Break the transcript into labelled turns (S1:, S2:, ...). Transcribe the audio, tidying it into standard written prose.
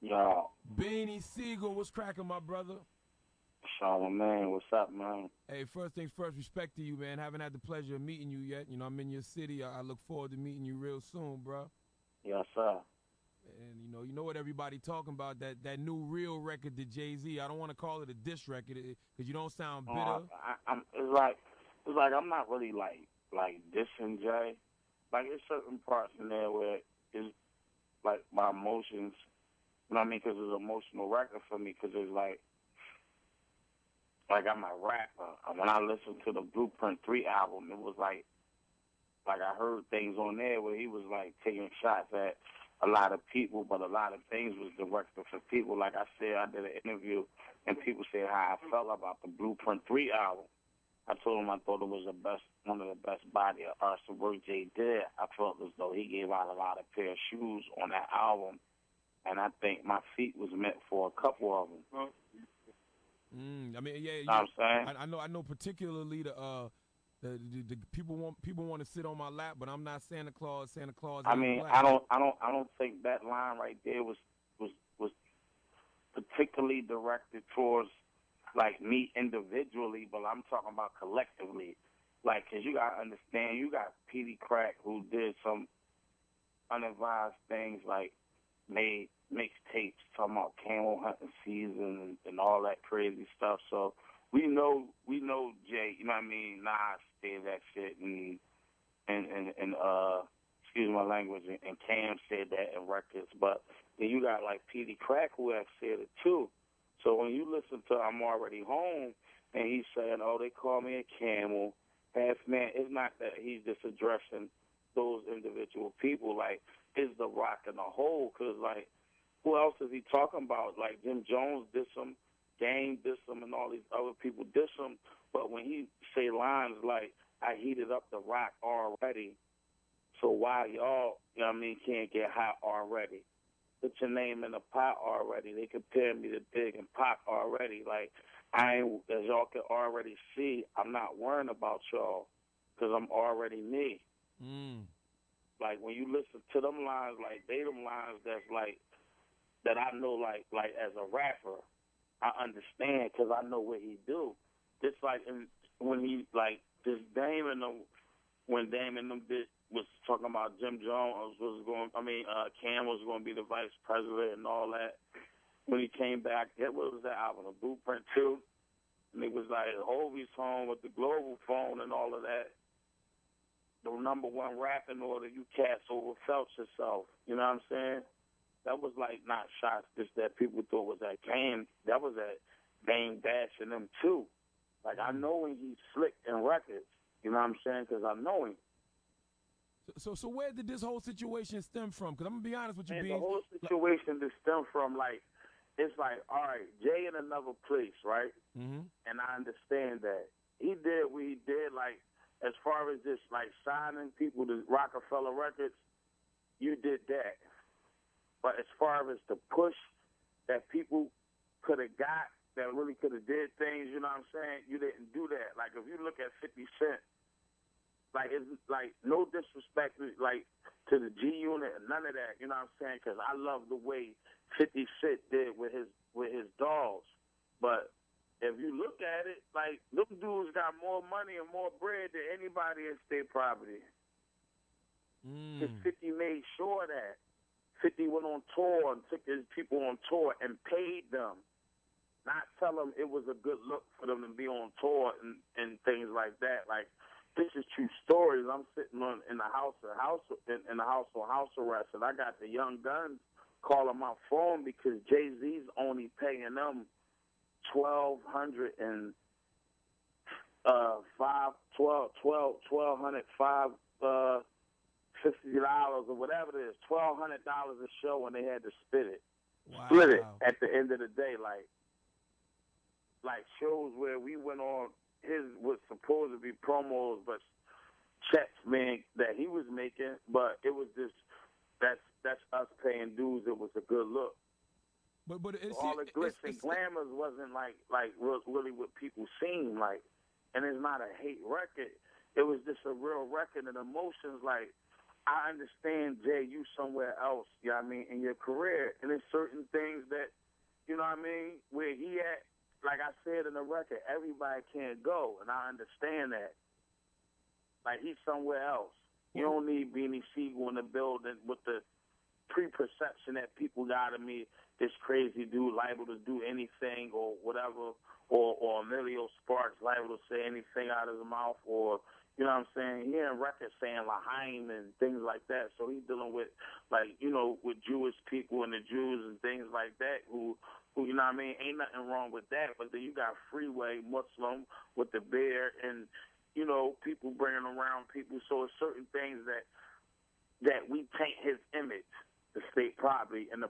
S1: Yo,
S2: Beanie Sigel, what's cracking, my brother?
S1: Charlamagne, what's up, man?
S2: Hey, first things first, respect to you, man. Haven't had the pleasure of meeting you yet. You know, I'm in your city. I look forward to meeting you real soon, bro.
S1: Yes, sir.
S2: And you know what everybody talking about, that new real record to Jay-Z. I don't want to call it a diss record because you don't sound bitter.
S1: It's like I'm not really like dissing Jay. Like there's certain parts in there where it's like my emotions. You know what I mean? Because it's an emotional record for me. Because it's like I'm a rapper. When I listened to the Blueprint 3 album, it was like I heard things on there where he was like taking shots at a lot of people, but a lot of things was directed for people. Like I said, I did an interview, and people said how I felt about the Blueprint 3 album. I told him I thought it was one of the best body of arts work Jay did. I felt as though he gave out a lot of pair of shoes on that album, and I think my feet was meant for a couple of them.
S2: I mean, yeah,
S1: You know what I'm saying?
S2: I know particularly the people want to sit on my lap, but I'm not Santa Claus. Santa Claus
S1: I
S2: ain't
S1: mean,
S2: black.
S1: I don't think that line right there was particularly directed towards like me individually, but I'm talking about collectively. Like, cause you gotta understand, you got Petey Crack who did some unadvised things, like made mixtapes talking about camel hunting season and all that crazy stuff. So we know Jay, you know what I mean? Nas said that shit and excuse my language, and Cam said that in records, but then you got like Petey Crack who have said it too. So when you listen to I'm Already Home and he's saying, oh, they call me a camel, half man, it's not that he's just addressing those individual people. Like, it's the rock in the whole, because, like, who else is he talking about? Like, Jim Jones diss him, Game diss him, and all these other people diss him. But when he say lines like, I heated up the rock already, so why y'all, you know what I mean, can't get hot already? Put your name in the pot already. They compare me to Big and Pac already. Like, I ain't, as y'all can already see, I'm not worrying about y'all because I'm already me. Like, when you listen to them lines, like, they them lines that's like, that I know, like as a rapper, I understand because I know what he do. Just like when he, like, this Dame and them, when Dame and them was talking about Jim Jones Cam was going to be the vice president and all that. When he came back, what was that album, the Blueprint 2? And it was like HOV's home with the global phone and all of that. The number one rapping order, you cats overfelt yourself. You know what I'm saying? That was like not shots just that people thought was at Kane. That was at Dame Dash and them too. Like, I know when he's slick in records. You know what I'm saying? Because I know him.
S2: So where did this whole situation stem from? Because I'm gonna be honest with you,
S1: And
S2: Beans.
S1: the whole situation just stem from, like, it's like, all right, Jay in another place, right?
S2: Mm-hmm.
S1: And I understand that. He did what he did, like, as far as just, like, signing people to Rockefeller Records, you did that. But as far as the push that people could have got, that really could have did things, you know what I'm saying? You didn't do that. Like, if you look at 50 Cent, like, it's like no disrespect, like, to the G Unit and none of that, you know what I'm saying? Because I love the way 50 Cent did with his dogs. But if you look at it, like, them dudes got more money and more bread than anybody in state property. Because 50 made sure that 50 went on tour and took his people on tour and paid them. Not tell them it was a good look for them to be on tour and things like that. Like, this is true stories. I'm sitting in the house on house arrest, and I got the Young Guns calling my phone because Jay-Z's only paying them $1,200 and $50 or whatever it is, $1,200 a show, and they had to split it at the end of the day. Like shows where we went on, his was supposed to be promos, but checks, man, that he was making, but it was just that's us paying dues. It was a good look.
S2: But
S1: all the glitz and glamours wasn't like really what people seem like, and it's not a hate record. It was just a real record, and emotions like I understand, Jay, you somewhere else, you know what I mean, in your career. And there's certain things that, you know what I mean, where he at, like I said in the record, everybody can't go. And I understand that. Like, he's somewhere else. You don't need Beanie Sigel in the building with the preperception that people got of me, this crazy dude liable to do anything or whatever, or Emilio Sparks liable to say anything out of his mouth, or, you know what I'm saying, hearing records saying Lahaim and things like that. So he's dealing with, like, you know, with Jewish people and the Jews and things like that who you know what I mean, ain't nothing wrong with that. But then you got Freeway Muslim with the bear and, you know, people bringing around people. So it's certain things that we taint his image, the state property, and the